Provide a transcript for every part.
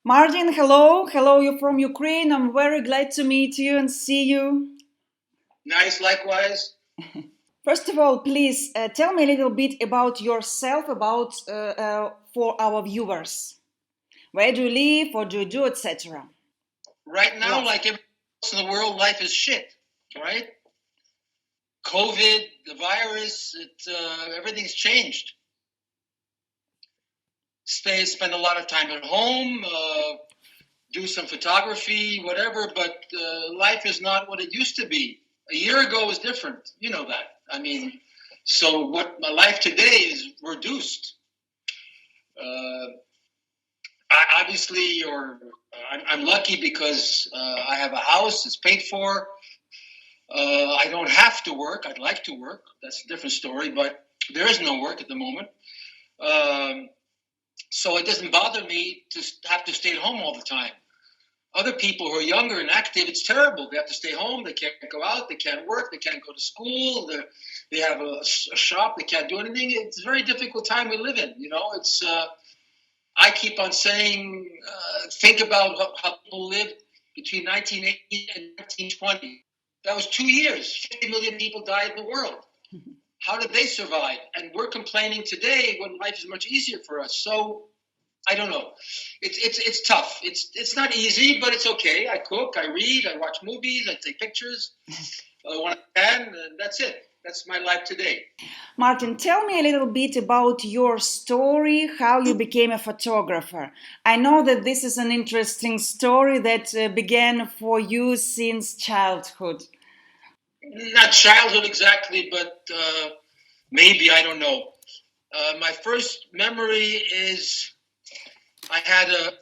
Martin, hello. Hello, you're from Ukraine. I'm very glad to meet you and see you. Nice, likewise. First of all, please tell me a little bit about yourself, about for our viewers. Where do you live? What do you do, etc.? Right now, Yes. like everything else in the world, life is shit, right? COVID, the virus, everything's changed. Spend a lot of time at home, do some photography, whatever, but life is not what it used to be. A year ago was different. You know that. So what my life today is reduced. I'm lucky because I have a house, it's paid for. I don't have to work. I'd like to work. That's a different story, but there is no work at the moment. So it doesn't bother me to have to stay at home all the time. Other people who are younger and active, it's terrible. They have to stay home. They can't go out. They can't work. They can't go to school. They have a shop. They can't do anything. It's a very difficult time we live in. I keep on saying, think about how people lived between 1980 and 1920. That was 2 years. 50 million people died in the world. How did they survive? And we're complaining today when life is much easier for us. So I don't know. It's tough. It's not easy, but it's okay. I cook, I read, I watch movies, I take pictures when I can, and that's it. That's my life today. Martin, tell me a little bit about your story, how you became a photographer. I know that this is an interesting story that began for you since childhood. Not childhood exactly, but maybe, I don't know. My first memory is I had a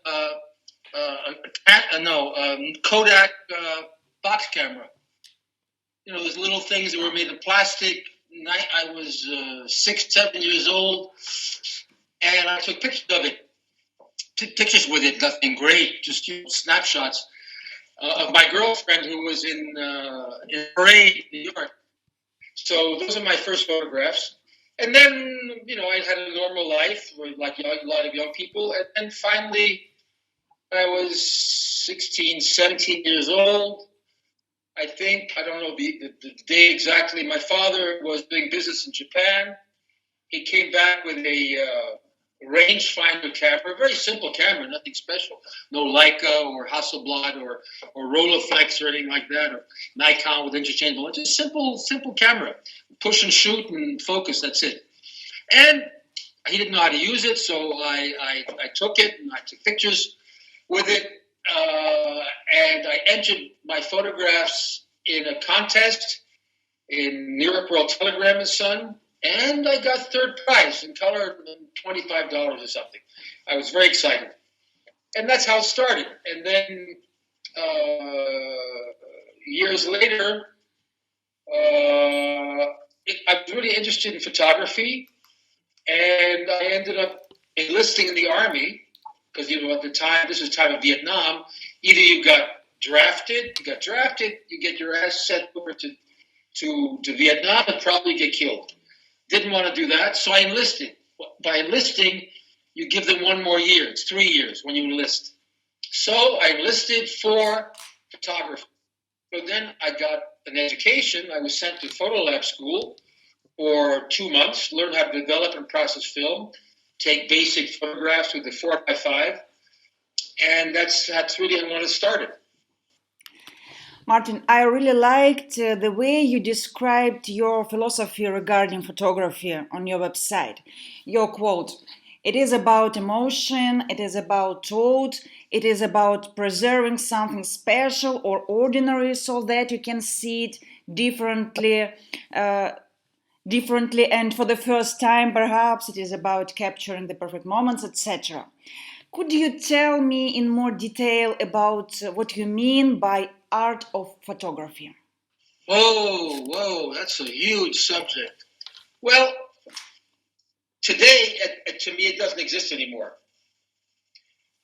Kodak box camera. Those little things that were made of plastic. I was 6, 7 years old, and I took pictures of it. Took pictures with it, nothing great, just snapshots of my girlfriend who was in Prague, New York. So those are my first photographs. And then, I had a normal life, like a lot of young people. And then finally, when I was 16, 17 years old, I think, I don't know the day exactly, my father was doing business in Japan. He came back with a rangefinder camera, a very simple camera, nothing special. No Leica or Hasselblad or Rolleiflex or anything like that, or Nikon with interchangeable. Just simple camera. Push and shoot and focus, that's it. And he didn't know how to use it, so I took it and I took pictures with it. And I entered my photographs in a contest in New York World Telegram and Son, and I got third prize in color, $25 or something. I was very excited. And that's how it started. And then years later, I was really interested in photography, and I ended up enlisting in the army. Because, at the time, this was time of Vietnam, either you got drafted, you get your ass sent over to Vietnam and probably get killed. Didn't want to do that, so I enlisted. By enlisting, you give them 1 more year. It's 3 years when you enlist. So I enlisted for photography. So then I got an education. I was sent to photolab school for 2 months, learn how to develop and process film, take basic photographs with the 4x5, and that's really when it started. Martin, I really liked the way you described your philosophy regarding photography on your website. Your quote, "It is about emotion, it is about thought, it is about preserving something special or ordinary so that you can see it differently, and for the first time, perhaps it is about capturing the perfect moments, etc." Could you tell me in more detail about what you mean by art of photography? Whoa, that's a huge subject. Well, today, to me, it doesn't exist anymore.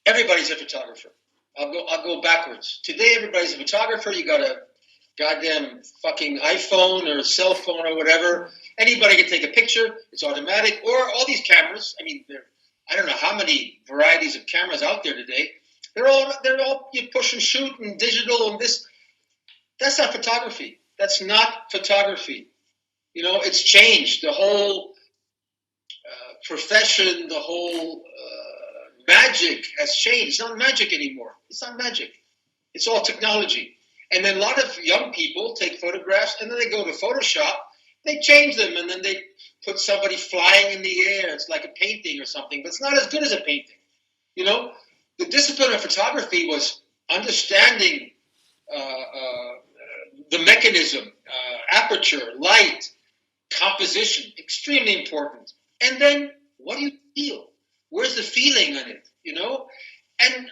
Everybody's a photographer. I'll go backwards. Today, everybody's a photographer. You got a goddamn fucking iPhone or cell phone or whatever. Anybody can take a picture. It's automatic. Or all these cameras. I don't know how many varieties of cameras out there today. They're all you push and shoot and digital and this. That's not photography. That's not photography. You know, it's changed. The whole profession, the whole magic has changed. It's not magic anymore. It's not magic. It's all technology. And then a lot of young people take photographs and then they go to Photoshop, they change them, and then they put somebody flying in the air. It's like a painting or something, but it's not as good as a painting. You know, the discipline of photography was understanding the mechanism, aperture, light, composition, extremely important. And then what do you feel? Where's the feeling in it, you know? And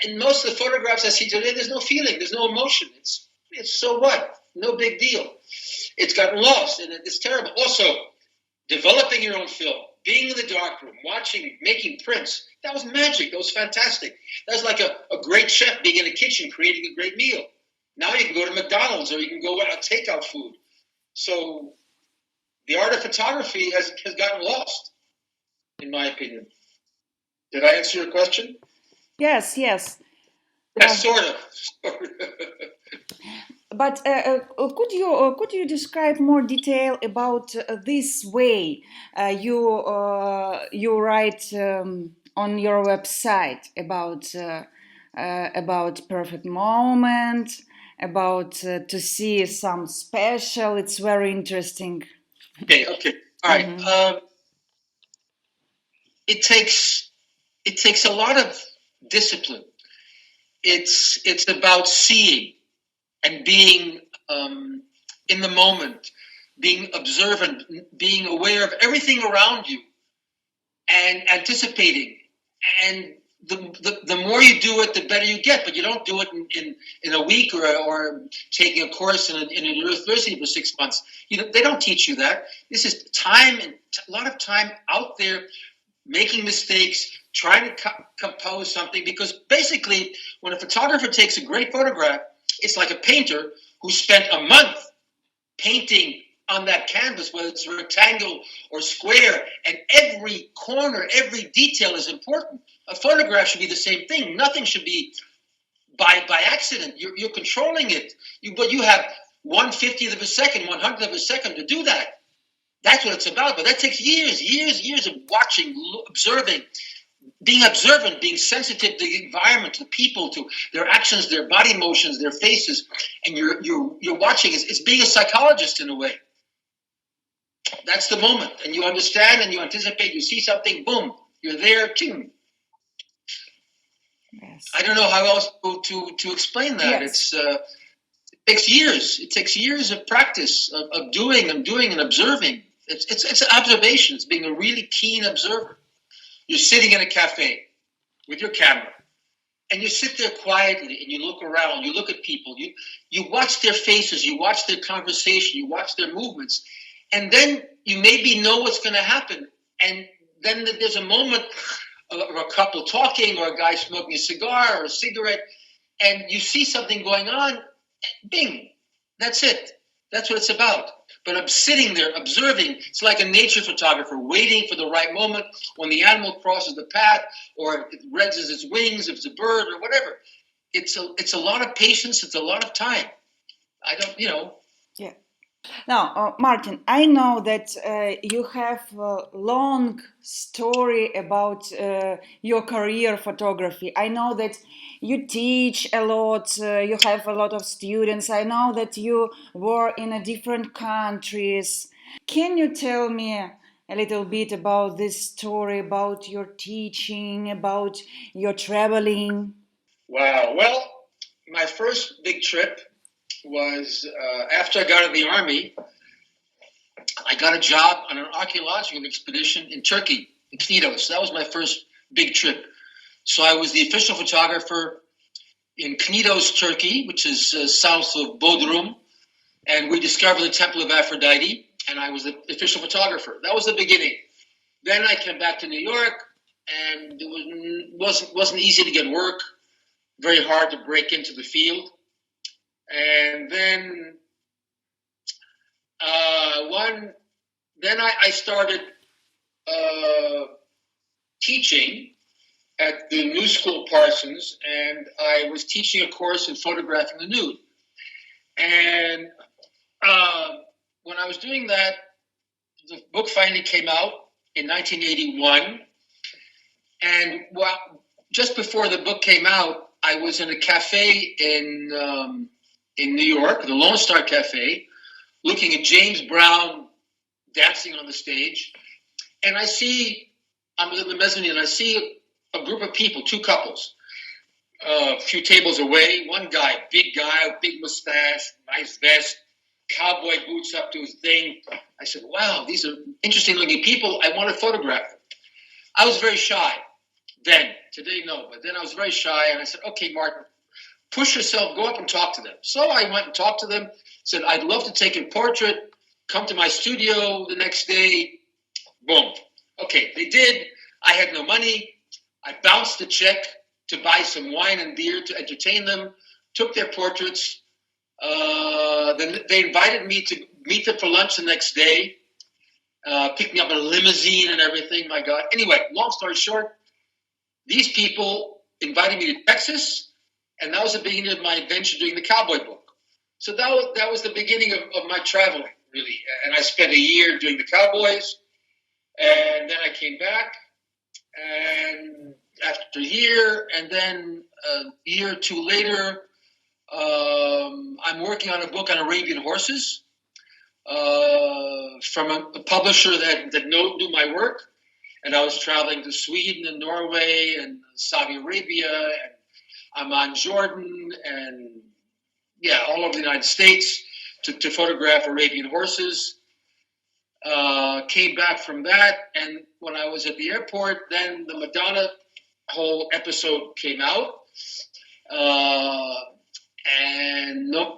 in most of the photographs I see today, there's no feeling, there's no emotion. It's so what? No big deal. It's gotten lost, and it's terrible. Also, developing your own film, being in the darkroom, watching, making prints, that was magic. That was fantastic. That was like a great chef being in a kitchen, creating a great meal. Now you can go to McDonald's or you can go out takeout food. So the art of photography has gotten lost, in my opinion. Did I answer your question? Yes. Yeah, sort of. But could you describe more detail about this way you write on your website about perfect moment, about to see some special? It's very interesting. Okay. All right. Mm-hmm. It takes a lot of discipline. It's about seeing and being in the moment, being observant, being aware of everything around you, and anticipating. And the more you do it, the better you get. But you don't do it in a week or taking a course in a university for 6 months. They don't teach you that. This is time and a lot of time out there, making mistakes, trying to compose something. Because basically, when a photographer takes a great photograph, it's like a painter who spent a month painting on that canvas, whether it's rectangle or square, and every corner, every detail is important. A photograph should be the same thing. Nothing should be by accident. You're controlling it, but you have 1/50th of a second, 100th of a second to do that. That's what it's about. But that takes years of watching, observing, being observant, being sensitive to the environment, to people, to their actions, their body motions, their faces, and you're watching. It's being a psychologist in a way. That's the moment, and you understand and you anticipate. You see something, boom, you're there. Ting. Yes. I don't know how else to explain that. Yes. It takes years. It takes years of practice of doing and observing. It's observation. It's being a really keen observer. You're sitting in a cafe with your camera, and you sit there quietly and you look around. You look at people. You watch their faces. You watch their conversation. You watch their movements, and then you maybe know what's going to happen. And then there's a moment of a couple talking, or a guy smoking a cigar or a cigarette, and you see something going on. Bing, that's it. That's what it's about. But I'm sitting there observing. It's like a nature photographer waiting for the right moment when the animal crosses the path, or it raises its wings, if it's a bird or whatever. It's a lot of patience. It's a lot of time. Yeah. Now, Martin, I know that you have a long story about your career photography. I know that you teach a lot, you have a lot of students. I know that you were in different countries. Can you tell me a little bit about this story, about your teaching, about your traveling? Wow. Well, my first big trip was after I got out of the army. I got a job on an archaeological expedition in Turkey, in Knidos. That was my first big trip. So I was the official photographer in Knidos, Turkey, which is south of Bodrum. And we discovered the Temple of Aphrodite, and I was the official photographer. That was the beginning. Then I came back to New York, and it wasn't easy to get work. Very hard to break into the field. And then I started teaching at the New School Parsons, and I was teaching a course in photographing the nude. And when I was doing that, the book finally came out in 1981. And just before the book came out, I was in a cafe in New York, the Lone Star Cafe, looking at James Brown dancing on the stage. And I'm in the mezzanine, and I see a group of people, two couples, a few tables away. One guy, big mustache, nice vest, cowboy boots up to his thing. I said, wow, these are interesting looking people. I want to photograph them. I was very shy then. Today, no. But then I was very shy, and I said, okay, Martin, push yourself, go up and talk to them. So I went and talked to them, said, I'd love to take a portrait. Come to my studio the next day. Boom. Okay, they did. I had no money. I bounced the check to buy some wine and beer to entertain them, took their portraits. Then they invited me to meet them for lunch the next day, picked me up in a limousine and everything, my God. Anyway, long story short, these people invited me to Texas, and that was the beginning of my adventure doing the cowboy book. So that was the beginning of my traveling, really. And I spent a year doing the cowboys, and then I came back, and after a year, and then a year or two later, I'm working on a book on Arabian horses from a publisher that knew my work. And I was traveling to Sweden and Norway and Saudi Arabia and Amman, Jordan, and all over the United States to photograph Arabian horses. Came back from that, and when I was at the airport, then the Madonna whole episode came out.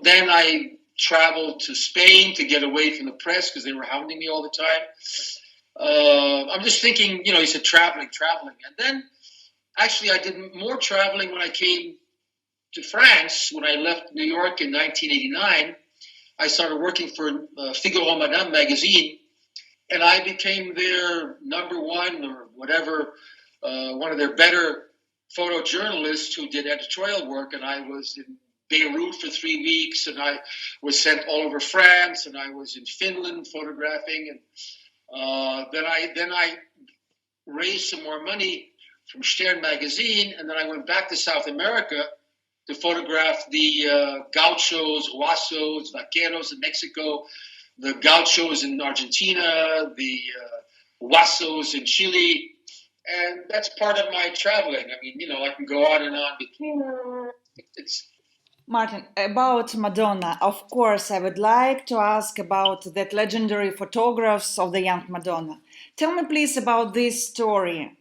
Then I traveled to Spain to get away from the press because they were hounding me all the time. I'm just thinking, he said traveling. And then actually I did more traveling when I came to France. When I left New York in 1989, I started working for Figaro Madame magazine, and I became their number one or whatever, one of their better photojournalists who did editorial work. And I was in Beirut for 3 weeks, and I was sent all over France, and I was in Finland photographing. And then I raised some more money from Stern magazine, and then I went back to South America to photograph the gauchos, huasos, vaqueros in Mexico, the gauchos in Argentina, the huasos in Chile. And that's part of my traveling. I mean, I can go on and on. Martin, about Madonna, of course, I would like to ask about that legendary photographs of the young Madonna. Tell me, please, about this story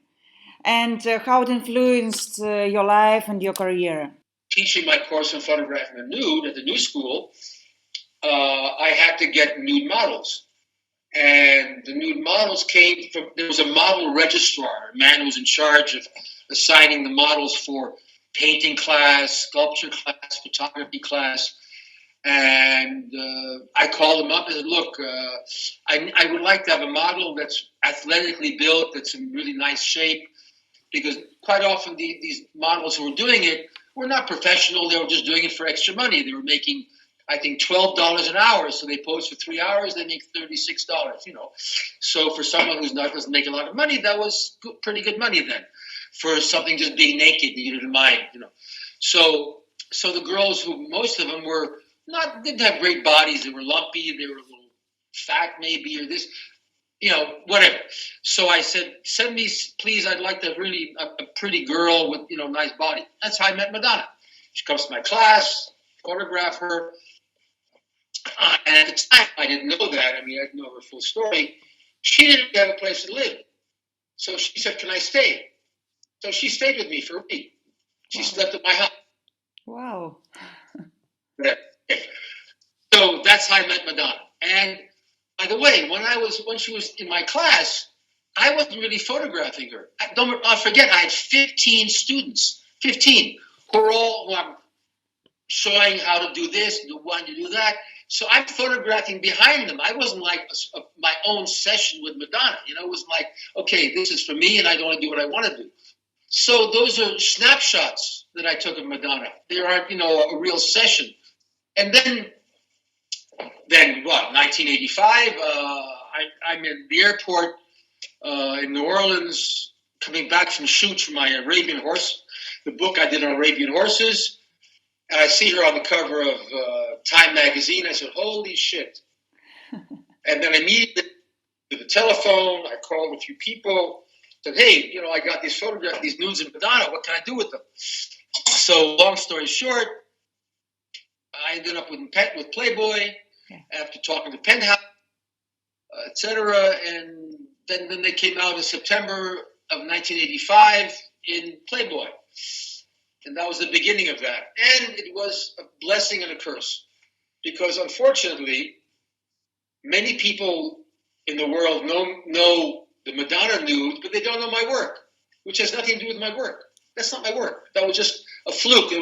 and how it influenced your life and your career. Teaching my course in photographing the nude at the New School, I had to get nude models. And the nude models came from, there was a model registrar, a man who was in charge of assigning the models for painting class, sculpture class, photography class. And I called him up and said, look, I would like to have a model that's athletically built, that's in really nice shape, because quite often these models who were doing it were not professional. They were just doing it for extra money. They were making, I think, $12 an hour. So they pose for 3 hours, they make $36, So for someone doesn't make a lot of money, that was pretty good money then. For something just being naked, you didn't mind, So the girls, who most of them didn't have great bodies. They were lumpy. They were a little fat, maybe, or this, whatever. So I said, send me, please. I'd like to really a pretty girl with nice body. That's how I met Madonna. She comes to my class, photograph her. And at the time, I didn't know that. I mean, I didn't know her full story. She didn't have a place to live, so she said, "Can I stay?" So she stayed with me for a week. She slept at my house. Wow. So that's how I met Madonna. And by the way, when she was in my class, I wasn't really photographing her. Don't forget, I had 15 students, 15, who I'm showing how to do this, do one, to do that. So I'm photographing behind them. I wasn't like my own session with Madonna. It wasn't like, okay, this is for me, and I don't want to do what I want to do. So those are snapshots that I took of Madonna. They aren't, a real session. And then what? 1985. I'm in the airport in New Orleans, coming back from shoots for my Arabian horse, the book I did on Arabian horses. And I see her on the cover of Time magazine. I said, "Holy shit!" And then immediately with the telephone, I called a few people. Said, "Hey, I got these photographs, these nudes of Madonna. What can I do with them?" So, long story short, I ended up with Playboy after talking to Penthouse, etc. And then they came out in September of 1985 in Playboy. And that was the beginning of that. And it was a blessing and a curse. Because unfortunately, many people in the world know the Madonna nude, but they don't know my work, which has nothing to do with my work. That's not my work. That was just a fluke. It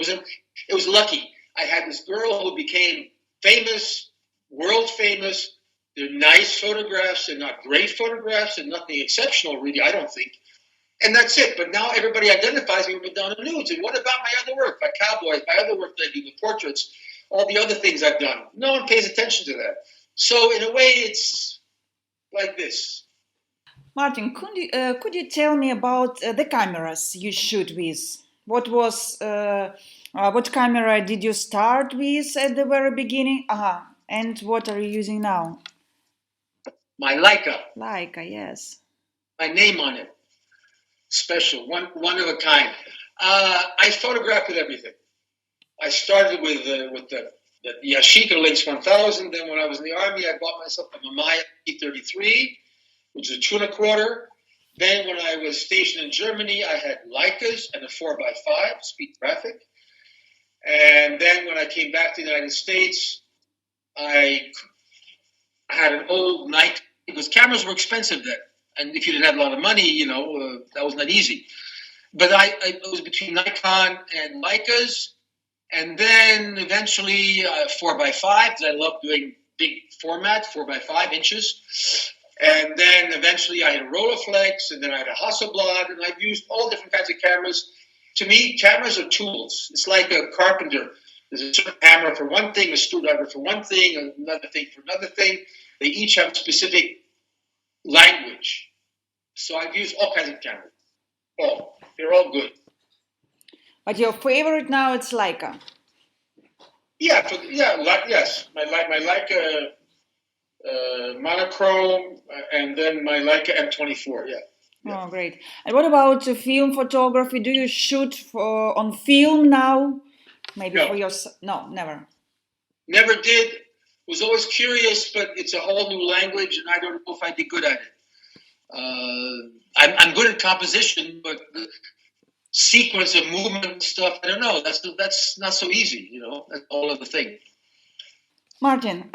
was lucky. I had this girl who became famous, world famous. They're nice photographs. They're not great photographs. They're nothing exceptional, really, I don't think. And that's it. But now everybody identifies me with Madonna nudes. And what about my other work, my cowboys, my other work that I do, the portraits, all the other things I've done? No one pays attention to that. So in a way, it's like this. Martin, could you tell me about the cameras you shoot with? What camera did you start with at the very beginning? And what are you using now? My Leica. Leica, yes. My name on it. Special, one of a kind. I photograph with everything. I started with the Yashica Lynx 1000. Then when I was in the army, I bought myself a Mamiya P33, which is a 2.25. Then when I was stationed in Germany, I had Leicas and a 4x5 speed graphic. And then when I came back to the United States, I had an old Nikon, because cameras were expensive then. And if you didn't have a lot of money, that was not easy. But I was between Nikon and Leicas. And then eventually 4x5, because I love doing big format, 4x5 inches. And then eventually I had a Rolleiflex, and then I had a Hasselblad, and I've used all different kinds of cameras. To me, cameras are tools. It's like a carpenter. There's a certain hammer for one thing, a screwdriver for one thing, another thing for another thing. They each have specific language. So I've used all kinds of cameras. They're all good. But your favorite now, it's Leica. Yes. My Leica monochrome, and then my Leica M24. Yeah. Oh, great. And what about film photography? Do you shoot on film now? Maybe No. for yourself? No, never. Never did. Was always curious, but it's a whole new language, and I don't know if I'd be good at it. I'm good at composition, but the sequence of movement and stuff, I don't know. That's not so easy, That's all of the thing. Martin,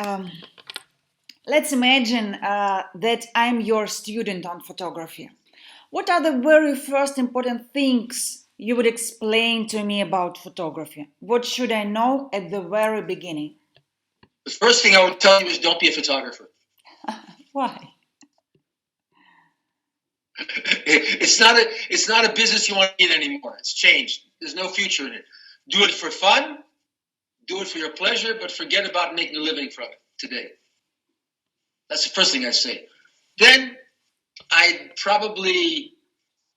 let's imagine that I'm your student on photography. What are the very first important things you would explain to me about photography? What should I know at the very beginning? The first thing I would tell you is don't be a photographer. Why? It's not a business you want to be in anymore. It's changed. There's no future in it. Do it for fun. Do it for your pleasure, but forget about making a living from it today. That's the first thing I say. Then I'd probably,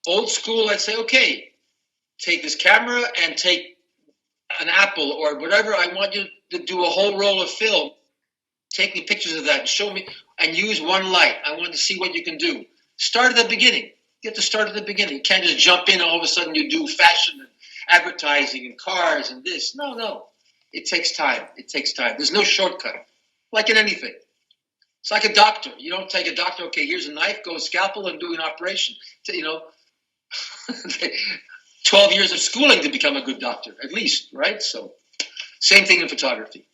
old school, I'd say, okay, take this camera and take an Apple or whatever. I want you to do a whole roll of film. Take me pictures of that and show me, and use one light. I want to see what you can do. Start at the beginning. You have to start at the beginning. You can't just jump in and all of a sudden you do fashion and advertising and cars and this. No. It takes time. There's no shortcut. Like in anything. It's like a doctor. You don't take a doctor, okay, here's a knife, go scalpel and do an operation. 12 years of schooling to become a good doctor, at least, right? So, same thing in photography.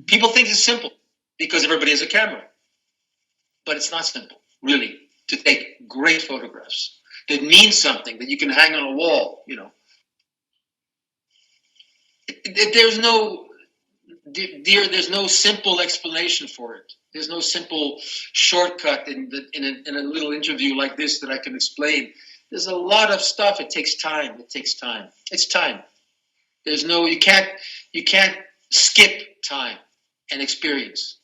People think it's simple because everybody has a camera. But it's not simple, really, to take great photographs that mean something, that you can hang on a wall, There's no simple explanation for it. There's no simple shortcut in a little interview like this that I can explain. There's a lot of stuff. It takes time. It takes time. It's time. You can't skip time and experience.